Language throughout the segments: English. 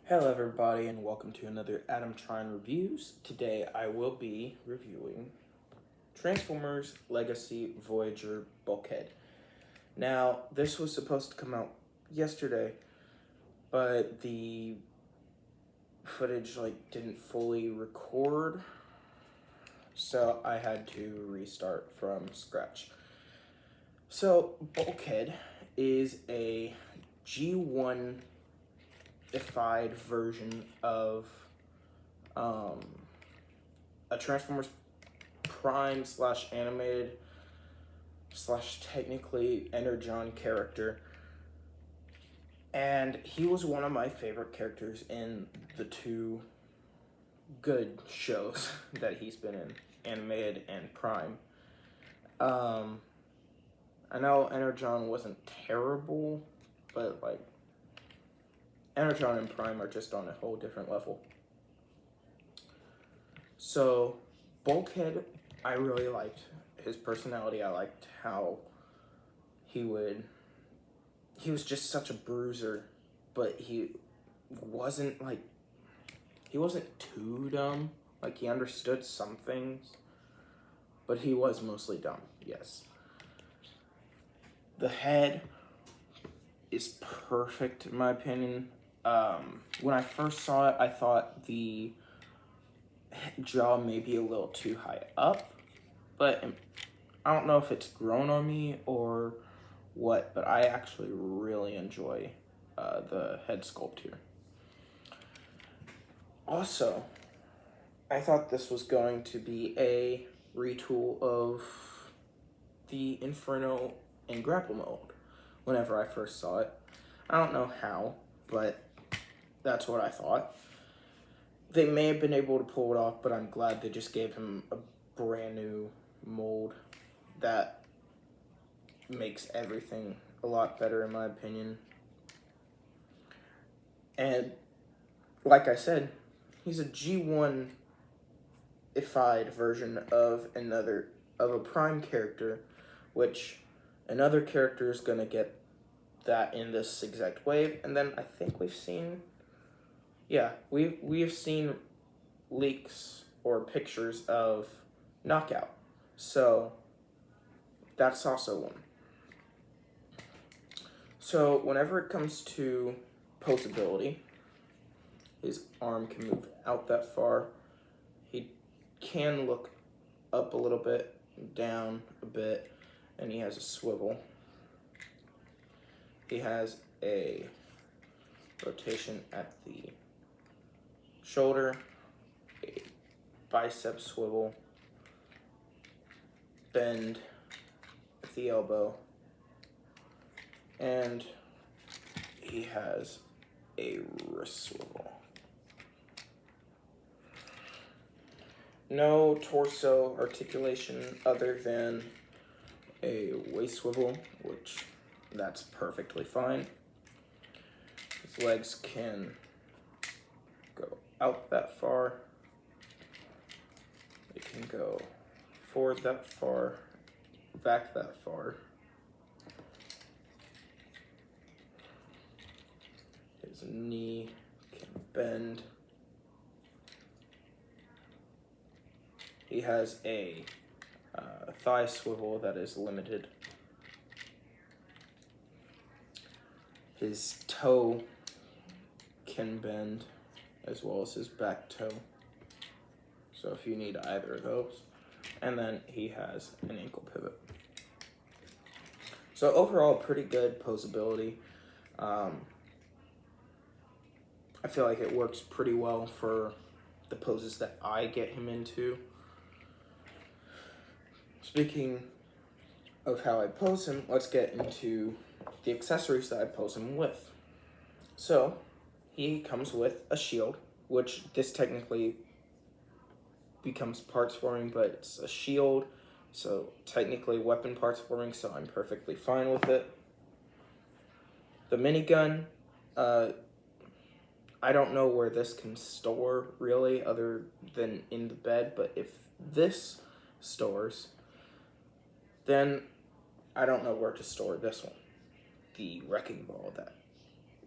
Hello everybody and welcome to another Adam Trine Reviews. Today I will be reviewing Transformers Legacy Voyager Bulkhead. Now this was supposed to come out yesterday, but the footage didn't fully record, so I had to restart from scratch. So Bulkhead is a G1 ified version of a Transformers Prime / animated / technically Energon character, and he was one of my favorite characters in the two good shows that he's been in, animated and Prime. I know Energon wasn't terrible, but Energon and Prime are just on a whole different level. So, Bulkhead, I really liked his personality. I liked how he was just such a bruiser, but he wasn't too dumb. He understood some things, but he was mostly dumb, yes. The head is perfect in my opinion. When I first saw it, I thought the jaw may be a little too high up, but I don't know if it's grown on me or what, but I actually really enjoy the head sculpt here. Also, I thought this was going to be a retool of the Inferno and Grapple mode whenever I first saw it. I don't know how, but that's what I thought. They may have been able to pull it off, but I'm glad they just gave him a brand new mold that makes everything a lot better in my opinion. And like I said, he's a G1-ified version of a Prime character, which another character is gonna get that in this exact wave. And then I think we've seen leaks or pictures of Knockout, so that's also one. So whenever it comes to posability, his arm can move out that far. He can look up a little bit, down a bit, and he has a swivel. He has a rotation at the shoulder, a bicep swivel, bend at the elbow, and he has a wrist swivel. No torso articulation other than a waist swivel, which that's perfectly fine. His legs can go out that far. They can go forward that far, back that far. His knee can bend. He has a thigh swivel that is limited. His toe can bend, as well as his back toe. So if you need either of those. And then he has an ankle pivot. So overall, pretty good posability. I feel like it works pretty well for the poses that I get him into. Speaking of how I pose him, let's get into the accessories that I pose him with. So, he comes with a shield, which this technically becomes parts forming, but it's a shield, so technically weapon parts forming, so I'm perfectly fine with it. The minigun, I don't know where this can store really, other than in the bed, but if this stores, then I don't know where to store this one. The wrecking ball that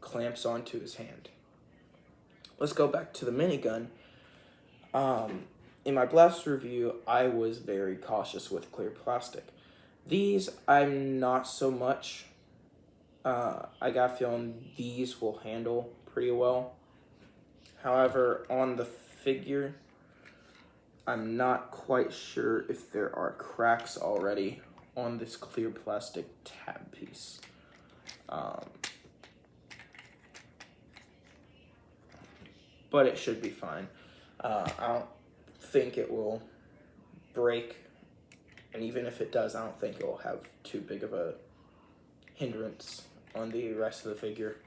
clamps onto his hand. let's go back to the minigun. In my blast review, I was very cautious with clear plastic. These, I'm not so much. I got a feeling these will handle pretty well. However, on the figure, I'm not quite sure if there are cracks already on this clear plastic tab piece. But it should be fine. I don't think it will break, and even if it does, I don't think it will have too big of a hindrance on the rest of the figure.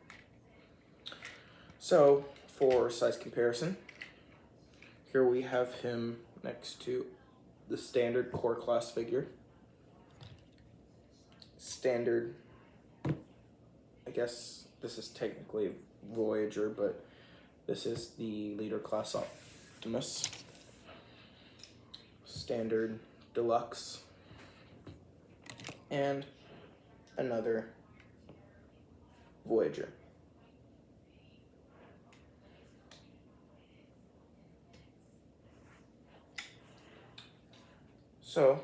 So, for size comparison, here we have him next to the standard core class figure. Standard, I guess this is technically Voyager, but this is the leader class Optimus. Standard Deluxe. And another Voyager. So,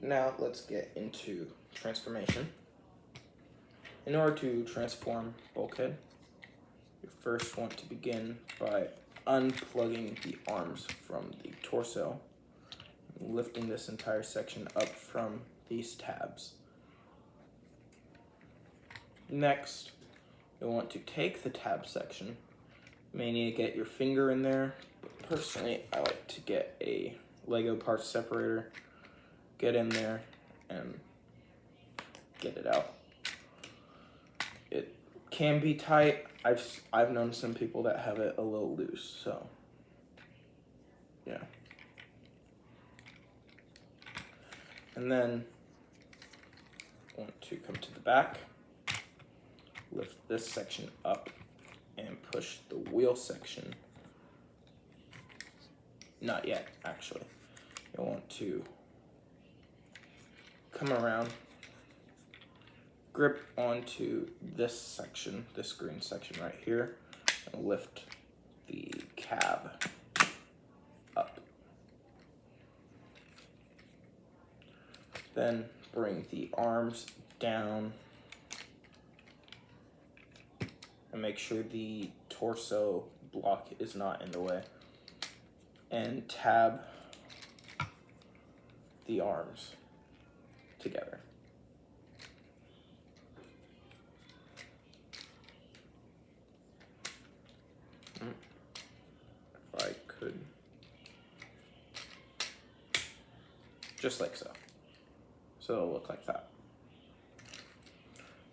now let's get into transformation. In order to transform Bulkhead, you first want to begin by unplugging the arms from the torso, lifting this entire section up from these tabs. Next, you'll want to take the tab section. You may need to get your finger in there, but personally, I like to get a Lego parts separator, get in there, and get it out. It can be tight. I've known some people that have it a little loose, so yeah. And then want to come to the back, lift this section up, and push the wheel section. Not yet, actually. You'll want to come around, grip onto this section, this green section right here, and lift the cab up. Then bring the arms down and make sure the torso block is not in the way. And tab the arms together. If I could, just like so. So it'll look like that.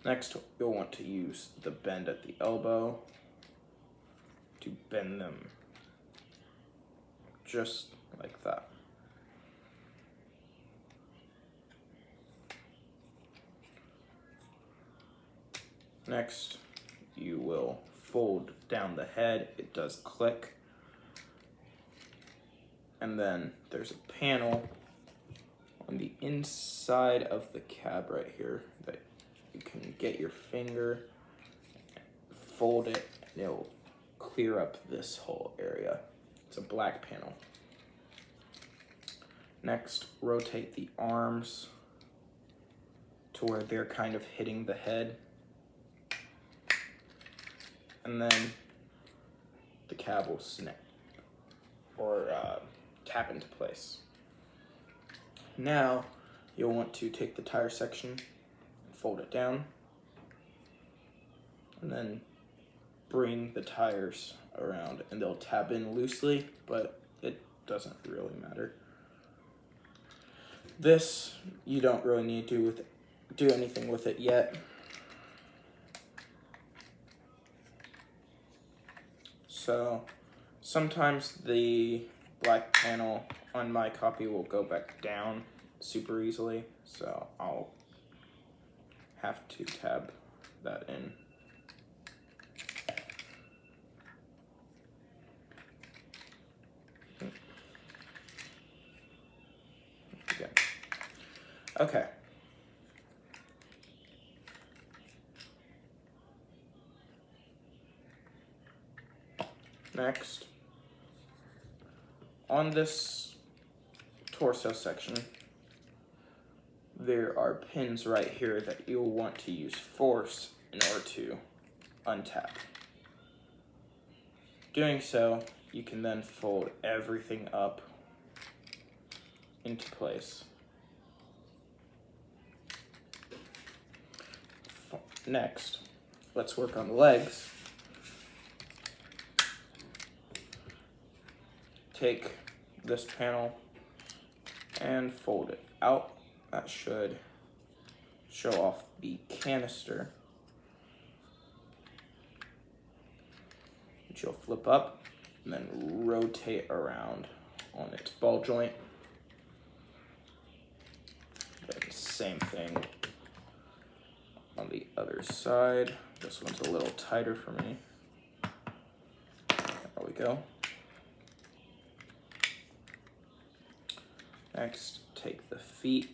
Next, you'll want to use the bend at the elbow to bend them just like that. Next, you will fold down the head. It does click. And then there's a panel on the inside of the cab right here that you can get your finger, fold it, and it'll clear up this whole area. It's a black panel. Next, rotate the arms to where they're kind of hitting the head. And then the cab will snap or tap into place. Now, you'll want to take the tire section and fold it down, and then bring the tires around, and they'll tab in loosely, but it doesn't really matter. This, you don't really need to do anything with it yet. So, sometimes the black panel on my copy will go back down super easily, so I'll have to tab that in. Again. Okay. Next, on this torso section, there are pins right here that you'll want to use force in order to untap. Doing so, you can then fold everything up into place. Next, let's work on the legs. Take this panel and fold it out. That should show off the canister, which you'll flip up and then rotate around on its ball joint. Then same thing on the other side. This one's a little tighter for me. There we go. Next, take the feet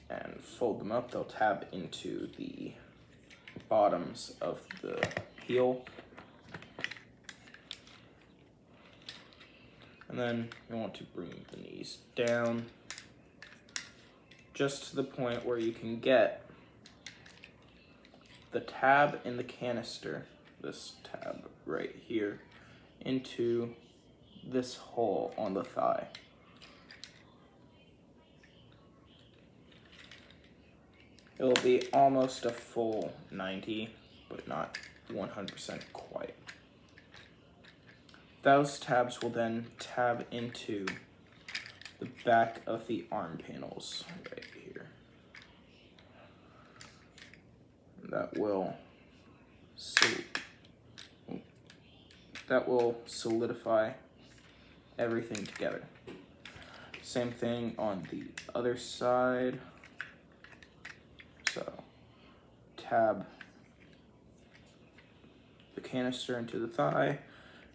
and fold them up. They'll tab into the bottoms of the heel. And then you want to bring the knees down just to the point where you can get the tab in the canister, this tab right here, into this hole on the thigh. It'll be almost a full 90, but not 100% quite. Those tabs will then tab into the back of the arm panels right here. That will solidify everything together. Same thing on the other side. So tab the canister into the thigh,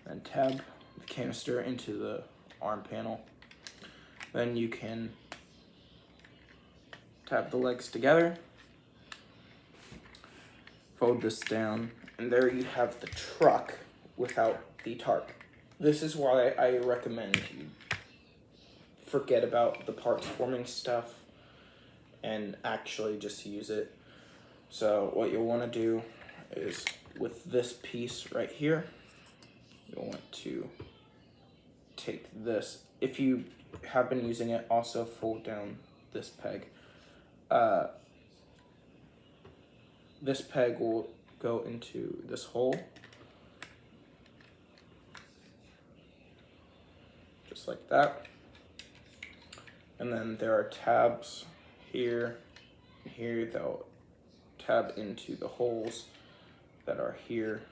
then tab the canister into the arm panel. Then you can tab the legs together, fold this down, and there you have the truck without the tarp. This is why I recommend you forget about the parts forming stuff and actually just use it. So what you'll want to do is with this piece right here, you'll want to take this. If you have been using it, also fold down this peg. This peg will go into this hole, just like that. And then there are tabs here and here. They'll tab into the holes that are here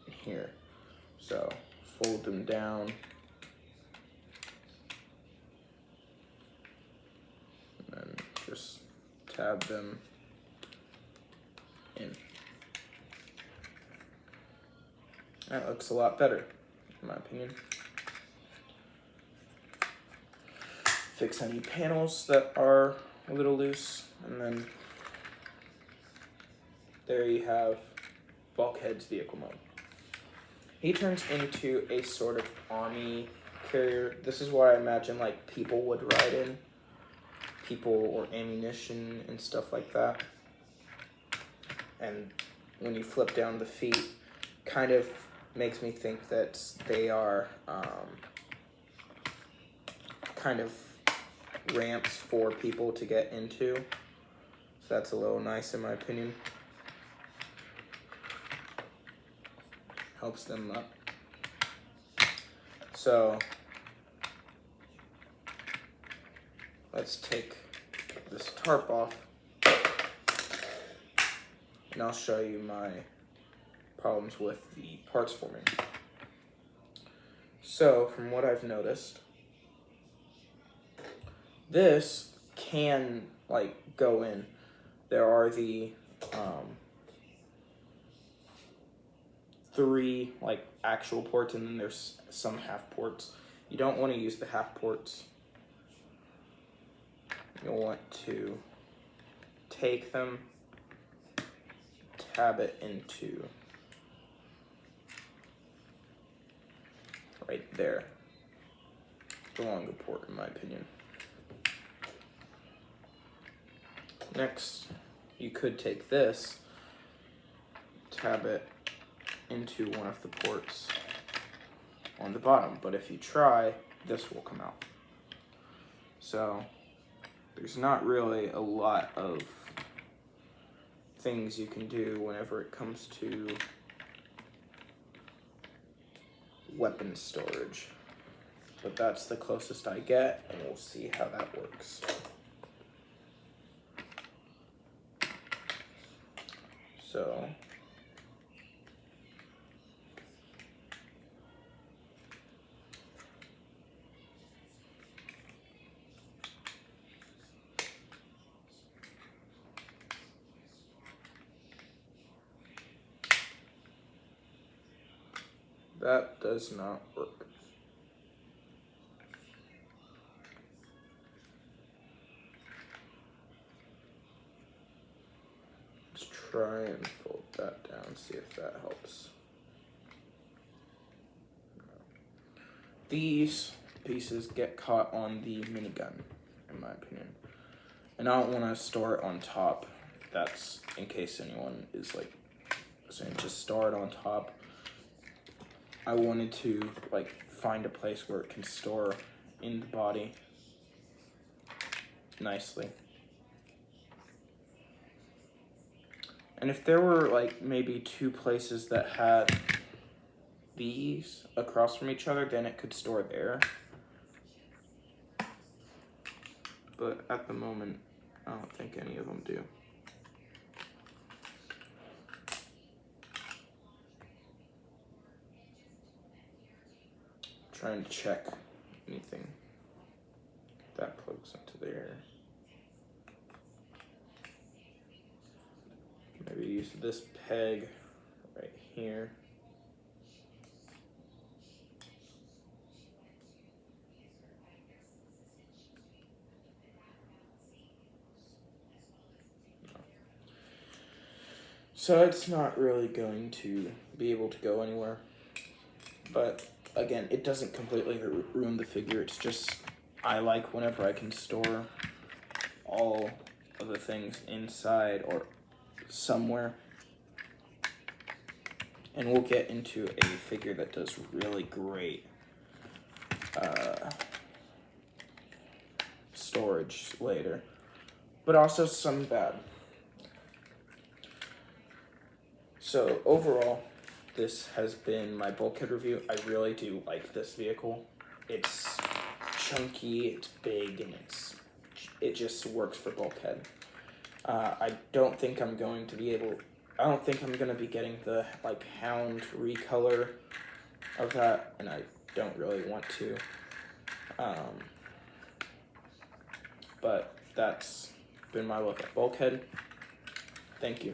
and here. So fold them down and then just tab them in. That looks a lot better, in my opinion. Fix any panels that are a little loose, and then there you have Bulkhead's vehicle mode. He turns into a sort of army carrier. This is what I imagine like people would ride in, people or ammunition and stuff like that. And when you flip down the feet, kind of makes me think that they are kind of ramps for people to get into. So that's a little nice in my opinion. Helps them up. So let's take this tarp off and I'll show you my problems with the parts forming. So from what I've noticed, this can like go in. There are the 3 like actual ports, and then there's some half ports. You don't want to use the half ports. You'll want to take them, tab it into right there. The longer port, in my opinion. Next, you could take this, tab it into one of the ports on the bottom, but if you try, this will come out. So there's not really a lot of things you can do whenever it comes to weapon storage. But that's the closest I get, and we'll see how that works. So that does not work. Let's try and fold that down, see if that helps. No. These pieces get caught on the minigun, in my opinion. And I don't want to store it on top. That's in case anyone is like saying just store it on top. I wanted to like find a place where it can store in the body nicely. And if there were like maybe two places that had these across from each other, then it could store there. But at the moment, I don't think any of them do. Trying to check anything that plugs into there. Maybe use this peg right here. So it's not really going to be able to go anywhere. But again, it doesn't completely ruin the figure. It's just, I like whenever I can store all of the things inside or somewhere. And we'll get into a figure that does really great storage later, but also some bad. So overall, this has been my Bulkhead review. I really do like this vehicle. It's chunky, it's big, and it just works for Bulkhead. I don't think I'm going to be getting the like hound recolor of that, and I don't really want to. But that's been my look at Bulkhead. Thank you.